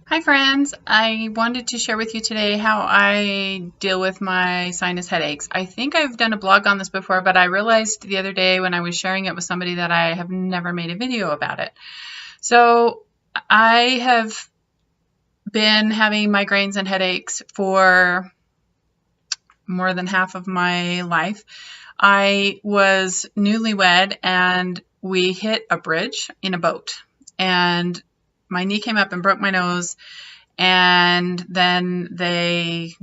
Hi friends, I wanted to share with you today how I deal with my sinus headaches. I think I've done a blog on this before, but I realized the other day when I was sharing it with somebody that I have never made a video about it. So I have been having migraines and headaches for more than half of my life. I was newlywed and we hit a bridge in a boat, and my knee came up and broke my nose, and then they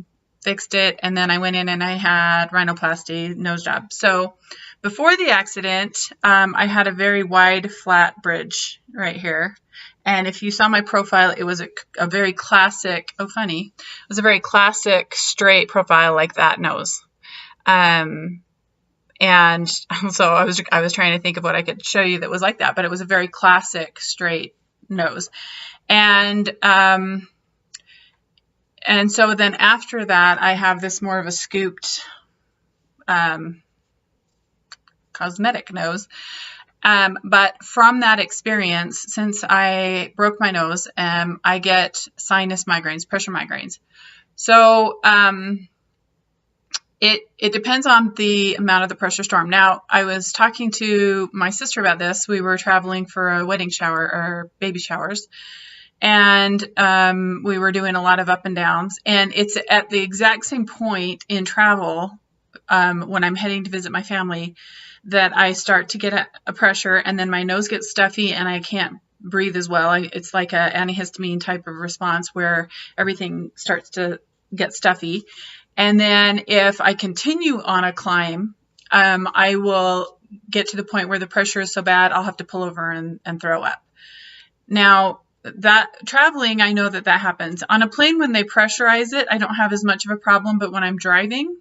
fixed it, and then I went in and I had rhinoplasty nose job. So before the accident, I had a very wide flat bridge right here, and if you saw my profile, it was a very classic, it was a very classic straight profile like that nose. um, and so I was trying to think of what I could show you that was like that, but it was a very classic straight nose. And so then after that, I have this more of a scooped cosmetic nose. But from that experience, since I broke my nose, I get sinus migraines, pressure migraines. So it depends on the amount of the pressure storm. Now, I was talking to my sister about this. We were traveling for a wedding shower or baby showers, and we were doing a lot of up and downs. And it's at the exact same point in travel, when I'm heading to visit my family, that I start to get a pressure, and then my nose gets stuffy and I can't breathe as well. It's like an antihistamine type of response where everything starts to get stuffy. And then if I continue on a climb, I will get to the point where the pressure is so bad I'll have to pull over and throw up. Now, that traveling, I know that happens. On a plane, when they pressurize it, I don't have as much of a problem, but when I'm driving,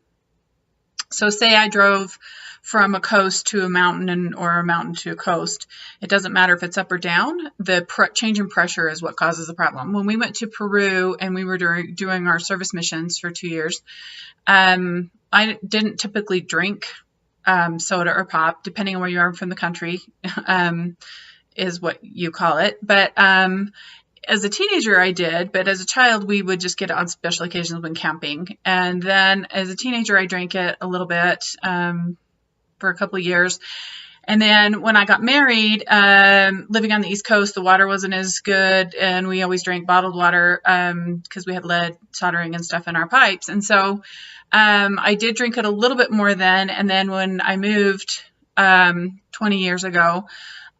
so say I drove from a coast to a mountain or a mountain to a coast, it doesn't matter if it's up or down, the change in pressure is what causes the problem. When we went to Peru and we were doing our service missions for 2 years, I didn't typically drink soda or pop, depending on where you are from the country. Is what you call it. But as a teenager, I did. But as a child, we would just get it on special occasions when camping. And then as a teenager, I drank it a little bit for a couple of years. And then when I got married, living on the East Coast, the water wasn't as good. And we always drank bottled water because we had lead soldering and stuff in our pipes. And so I did drink it a little bit more then. And then when I moved 20 years ago,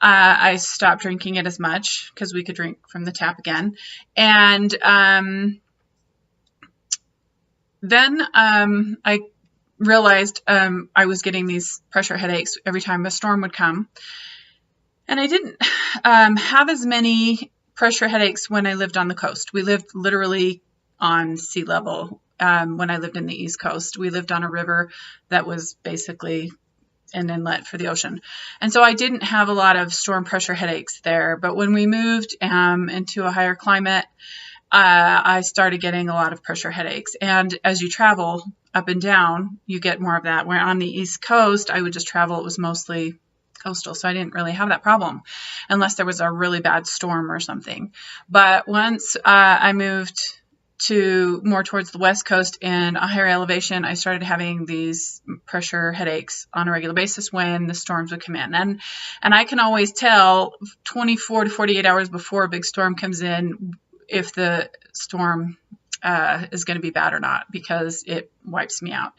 I stopped drinking it as much because we could drink from the tap again. And then I realized I was getting these pressure headaches every time a storm would come. And I didn't have as many pressure headaches when I lived on the coast. We lived literally on sea level when I lived in the East Coast. We lived on a river that was basically an inlet for the ocean. And so I didn't have a lot of storm pressure headaches there. But when we moved into a higher climate, I started getting a lot of pressure headaches. And as you travel up and down, you get more of that. Where on the East Coast, I would just travel. It was mostly coastal, so I didn't really have that problem unless there was a really bad storm or something. But once I moved to more towards the West Coast in a higher elevation, I started having these pressure headaches on a regular basis when the storms would come in. And I can always tell 24 to 48 hours before a big storm comes in if the storm is going to be bad or not, because it wipes me out.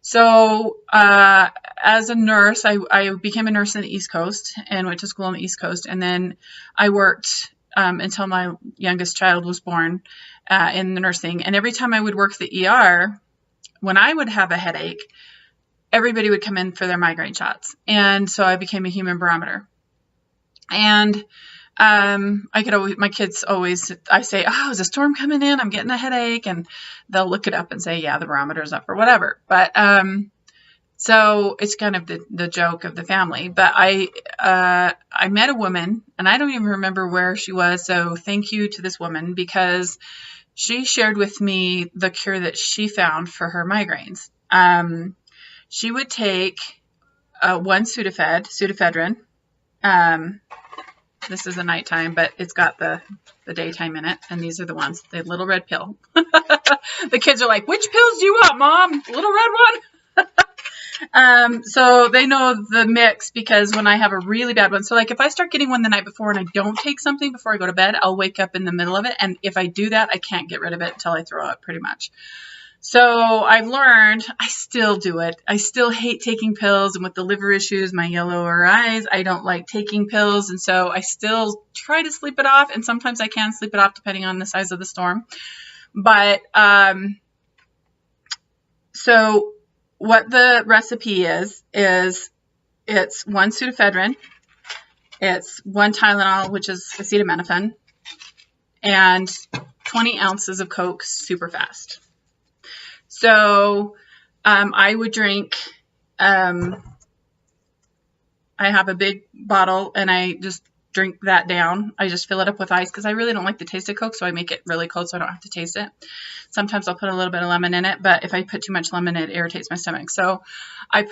So as a nurse, I became a nurse on the East Coast and went to school on the East Coast. And then I worked until my youngest child was born in the nursing. And every time I would work the ER, when I would have a headache, everybody would come in for their migraine shots. And so I became a human barometer. And my kids always, I say, oh, is a storm coming in? I'm getting a headache. And they'll look it up and say, yeah, the barometer's up or whatever. But so it's kind of the joke of the family. But I met a woman, and I don't even remember where she was. So thank you to this woman, because she shared with me the cure that she found for her migraines. She would take one Sudafed, pseudoephedrine, This is a nighttime, but it's got the daytime in it. And these are the ones, the little red pill. The kids are like, which pills do you want, Mom? Little red one? So they know the mix, because when I have a really bad one, so like if I start getting one the night before and I don't take something before I go to bed, I'll wake up in the middle of it. And if I do that, I can't get rid of it until I throw up, pretty much. So I've learned, I still do it. I still hate taking pills, and with the liver issues, my yellower eyes, I don't like taking pills. And so I still try to sleep it off, and sometimes I can sleep it off depending on the size of the storm. But, so what the recipe is it's 1 pseudoephedrine, it's 1 Tylenol, which is acetaminophen, and 20 ounces of Coke super fast. So I would drink, I have a big bottle and I just drink that down. I just fill it up with ice because I really don't like the taste of Coke, so I make it really cold so I don't have to taste it. Sometimes I'll put a little bit of lemon in it, but if I put too much lemon, it irritates my stomach. So I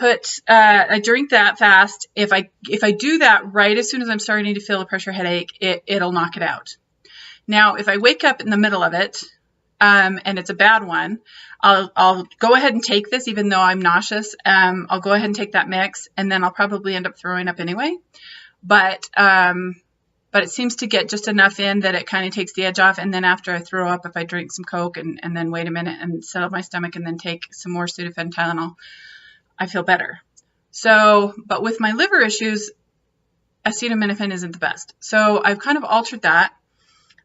drink that fast. If I do that right as soon as I'm starting to feel a pressure headache, it'll knock it out. Now, if I wake up in the middle of it, and it's a bad one, I'll go ahead and take this, even though I'm nauseous. I'll go ahead and take that mix, and then I'll probably end up throwing up anyway. But it seems to get just enough in that it kind of takes the edge off. And then after I throw up, if I drink some Coke and then wait a minute and settle my stomach and then take some more Sudafed and Tylenol, I feel better. So, but with my liver issues, acetaminophen isn't the best. So I've kind of altered that.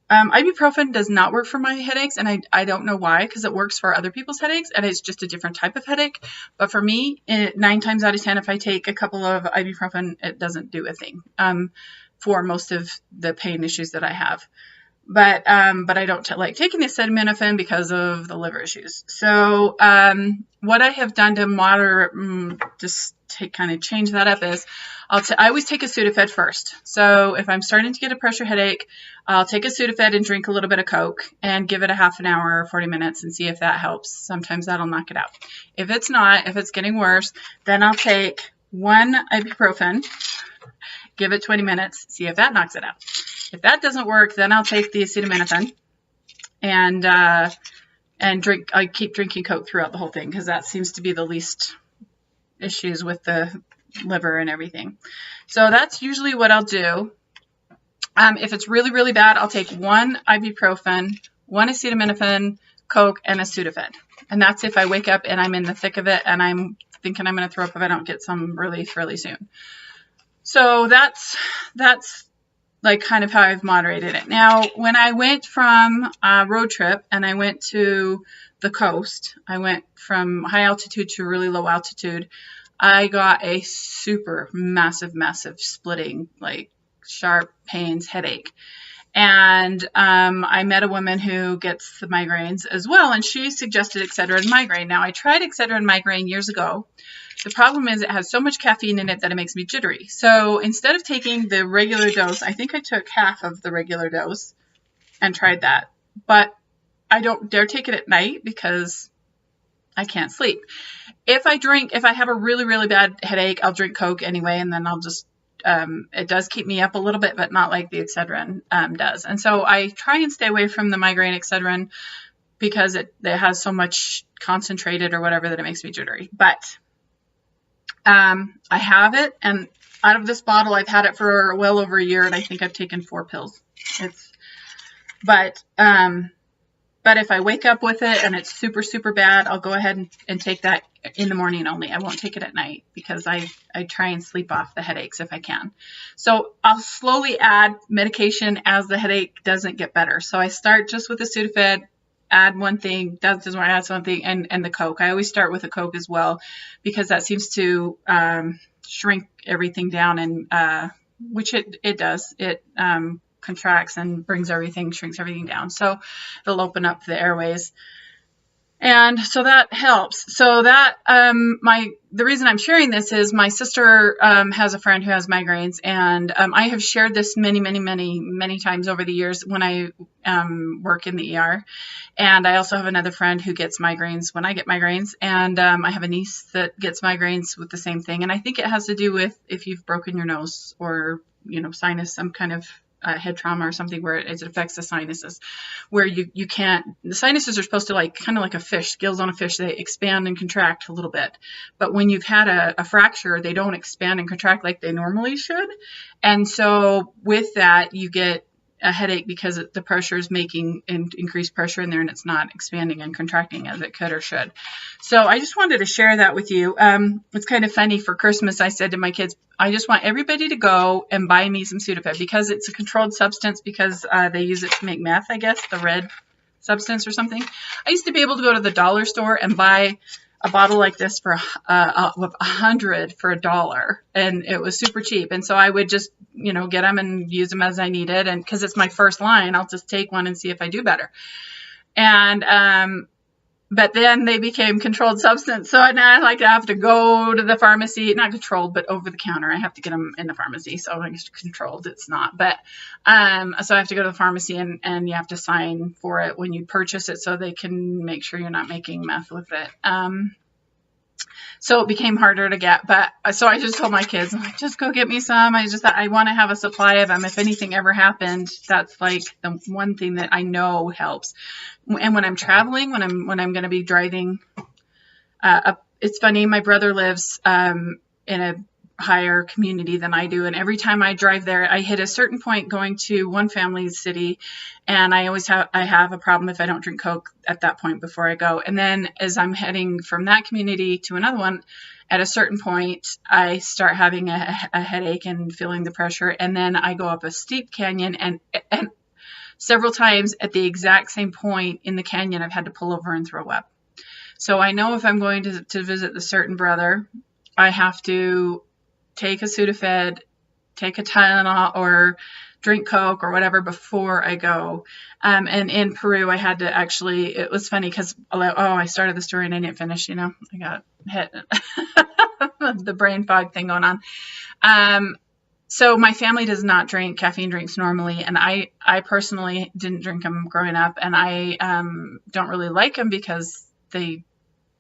Ibuprofen does not work for my headaches, and I don't know why, because it works for other people's headaches, and it's just a different type of headache. But for me, 9 times out of 10, if I take a couple of ibuprofen, it doesn't do a thing for most of the pain issues that I have. But I don't like taking the acetaminophen because of the liver issues. So what I have done to kind of change that up is I always take a Sudafed first. So if I'm starting to get a pressure headache, I'll take a Sudafed and drink a little bit of Coke and give it a half an hour or 40 minutes and see if that helps. Sometimes that'll knock it out. If it's not, if it's getting worse, then I'll take 1 ibuprofen, give it 20 minutes, see if that knocks it out. If that doesn't work, then I'll take the acetaminophen and drink. I keep drinking Coke throughout the whole thing because that seems to be the least issues with the liver and everything. So that's usually what I'll do. If it's really, really bad, I'll take 1 ibuprofen, 1 acetaminophen, Coke, and a Sudafed. And that's if I wake up and I'm in the thick of it and I'm thinking I'm going to throw up if I don't get some relief really soon. So that's like kind of how I've moderated it. Now, when I went from a road trip and I went to the coast, I went from high altitude to really low altitude, I got a super massive splitting, like sharp pains headache. And I met a woman who gets the migraines as well, and she suggested Excedrin migraine. Now, I tried Excedrin migraine years ago. The problem is it has so much caffeine in it that it makes me jittery. So instead of taking the regular dose, I think I took half of the regular dose and tried that. But I don't dare take it at night because I can't sleep. If I have a really, really bad headache, I'll drink Coke anyway, and then I'll just, it does keep me up a little bit, but not like the Excedrin does. And so I try and stay away from the migraine Excedrin because it has so much concentrated or whatever that it makes me jittery. But I have it, and out of this bottle, I've had it for well over a year, and I think I've taken 4 pills. But if I wake up with it and it's super, super bad, I'll go ahead and take that in the morning only. I won't take it at night because I try and sleep off the headaches if I can. So I'll slowly add medication as the headache doesn't get better. So I start just with the Sudafed, add one thing, doesn't add something, and the Coke. I always start with a Coke as well because that seems to shrink everything down, and which it does. It contracts and shrinks everything down. So it'll open up the airways. And so that helps. So that, the reason I'm sharing this is my sister has a friend who has migraines, and I have shared this many times over the years when I work in the ER. And I also have another friend who gets migraines when I get migraines, and I have a niece that gets migraines with the same thing. And I think it has to do with if you've broken your nose or, sinus, some kind of head trauma or something where it affects the sinuses, where you can't, the sinuses are supposed to like, kind of like a fish, scales on a fish, they expand and contract a little bit. But when you've had a fracture, they don't expand and contract like they normally should. And so with that, you get a headache because the pressure is making increased pressure in there, and it's not expanding and contracting as it could or should. So I just wanted to share that with you. It's kind of funny. For Christmas, I said to my kids, I just want everybody to go and buy me some Sudafed, because it's a controlled substance, because they use it to make meth, I guess, the red substance or something. I used to be able to go to the dollar store and buy a bottle like this for 100 for $1, and it was super cheap. And so I would just, get them and use them as I needed. And because it's my first line, I'll just take one and see if I do better. And, but then they became controlled substance. So now I have to go to the pharmacy, not controlled, but over the counter. I have to get them in the pharmacy. So it's controlled, it's not. But, so I have to go to the pharmacy, and you have to sign for it when you purchase it, so they can make sure you're not making meth with it. So it became harder to get, but so I just told my kids, just go get me some. I want to have a supply of them. If anything ever happened, that's like the one thing that I know helps. And when I'm traveling, when I'm going to be driving, it's funny. My brother lives in a higher community than I do, and every time I drive there, I hit a certain point going to one family's city, and I have a problem if I don't drink Coke at that point before I go. And then as I'm heading from that community to another one, at a certain point, I start having a headache and feeling the pressure, and then I go up a steep canyon, and several times at the exact same point in the canyon, I've had to pull over and throw up. So I know if I'm going to visit the certain brother, I have to take a Sudafed, take a Tylenol, or drink Coke or whatever before I go. And in Peru, I had to actually, it was funny because, I started the story and I didn't finish, I got hit the brain fog thing going on. So my family does not drink caffeine drinks normally, and I personally didn't drink them growing up, and I don't really like them because they,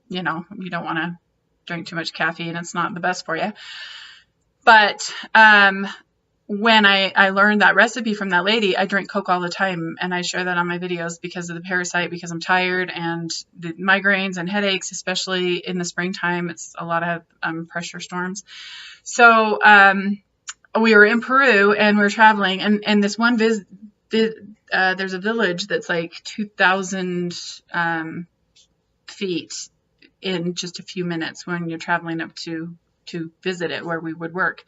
you don't want to drink too much caffeine. It's not the best for you. But when I learned that recipe from that lady, I drink Coke all the time, and I share that on my videos because of the parasite, because I'm tired, and the migraines and headaches, especially in the springtime. It's a lot of pressure storms. So we were in Peru, and we were traveling, and this one there's a village that's like 2,000 feet in just a few minutes when you're traveling up to visit it, where we would work.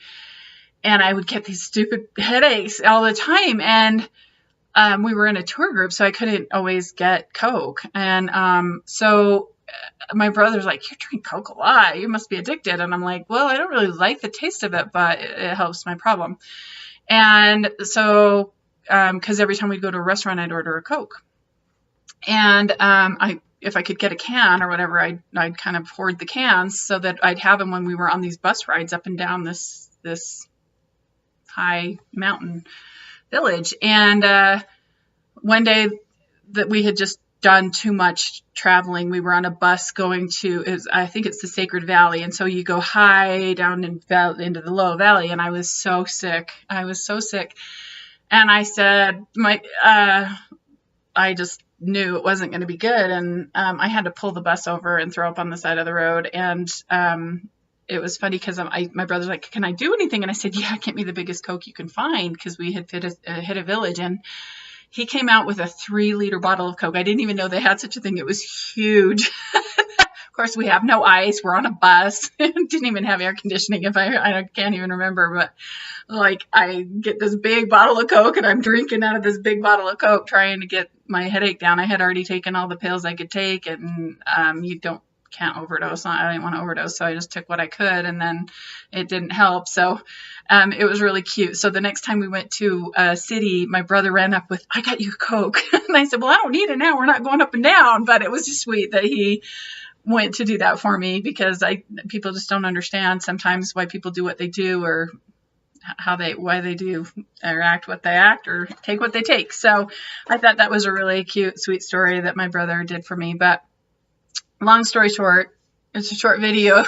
And I would get these stupid headaches all the time. And we were in a tour group, so I couldn't always get Coke. And so my brother's like, you drink Coke a lot, you must be addicted. And I'm like, well, I don't really like the taste of it, but it helps my problem. And so because every time we'd go to a restaurant, I'd order a Coke. And if I could get a can or whatever, I'd kind of hoard the cans so that I'd have them when we were on these bus rides up and down this high mountain village. And one day that we had just done too much traveling, we were on a bus going to, I think it's the Sacred Valley. And so you go high down into the low valley. And I was so sick. And I said, I just knew it wasn't going to be good. And I had to pull the bus over and throw up on the side of the road. And it was funny because my brother's like, can I do anything? And I said, yeah, get me the biggest Coke you can find, because we had hit a village. And he came out with a 3-liter bottle of Coke. I didn't even know they had such a thing. It was huge. Of course, we have no ice. We're on a bus. Didn't even have air conditioning. I can't even remember. But like, I get this big bottle of Coke, and I'm drinking out of this big bottle of Coke, trying to get my headache down. I had already taken all the pills I could take, and can't overdose. I didn't want to overdose, so I just took what I could, and then it didn't help. So it was really cute. So the next time we went to a city, my brother ran up with, I got you Coke. And I said, well, I don't need it now. We're not going up and down. But it was just sweet that he went to do that for me, because people just don't understand sometimes why people do what they do, or why they do or act what they act, or take what they take. So I thought that was a really cute, sweet story that my brother did for me. But long story short, It's a short video.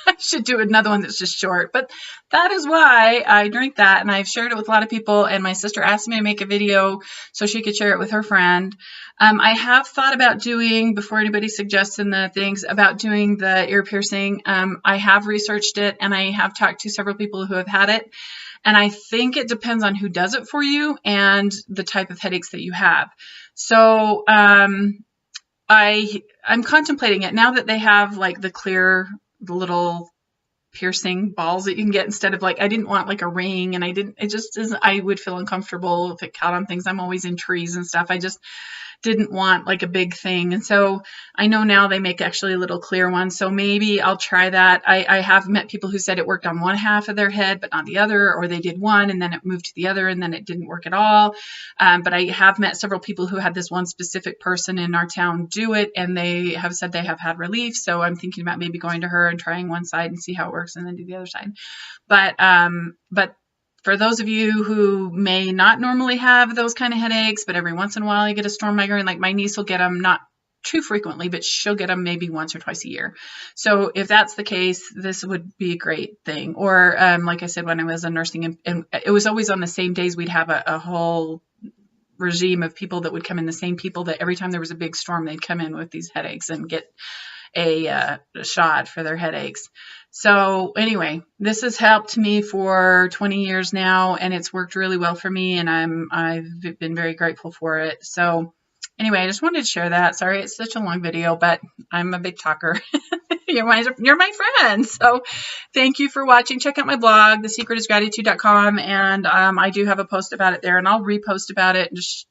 I should do another one that's just short, but that is why I drink that, and I've shared it with a lot of people, and my sister asked me to make a video so she could share it with her friend. I have thought about doing, before anybody suggests in the things, about doing the ear piercing. I have researched it, and I have talked to several people who have had it, and I think it depends on who does it for you and the type of headaches that you have. So I'm contemplating it now that they have like the clear, the little piercing balls that you can get instead of like, I didn't want like a ring, and it just isn't, I would feel uncomfortable if it caught on things. I'm always in trees and stuff. I just didn't want like a big thing. And so I know now they make actually a little clear one. So maybe I'll try that. I have met people who said it worked on one half of their head, but not the other, or they did one and then it moved to the other and then it didn't work at all. But I have met several people who had this one specific person in our town do it, and they have said they have had relief. So I'm thinking about maybe going to her and trying one side and see how it works and then do the other side. But for those of you who may not normally have those kind of headaches, but every once in a while you get a storm migraine, like my niece will get them not too frequently, but she'll get them maybe once or twice a year. So if that's the case, this would be a great thing. Or like I said, when I was in nursing, and it was always on the same days, we'd have a whole regime of people that would come in, the same people that every time there was a big storm, they'd come in with these headaches and get a shot for their headaches. So anyway, this has helped me for 20 years now, and it's worked really well for me, and I've been very grateful for it. So anyway, I just wanted to share that. Sorry, it's such a long video, but I'm a big talker. You're my friend. So thank you for watching. Check out my blog, thesecretisgratitude.com, and I do have a post about it there, and I'll repost about it and just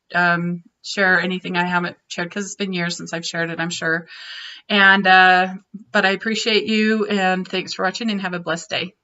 share anything I haven't shared, because it's been years since I've shared it, I'm sure. And but I appreciate you, and thanks for watching, and have a blessed day.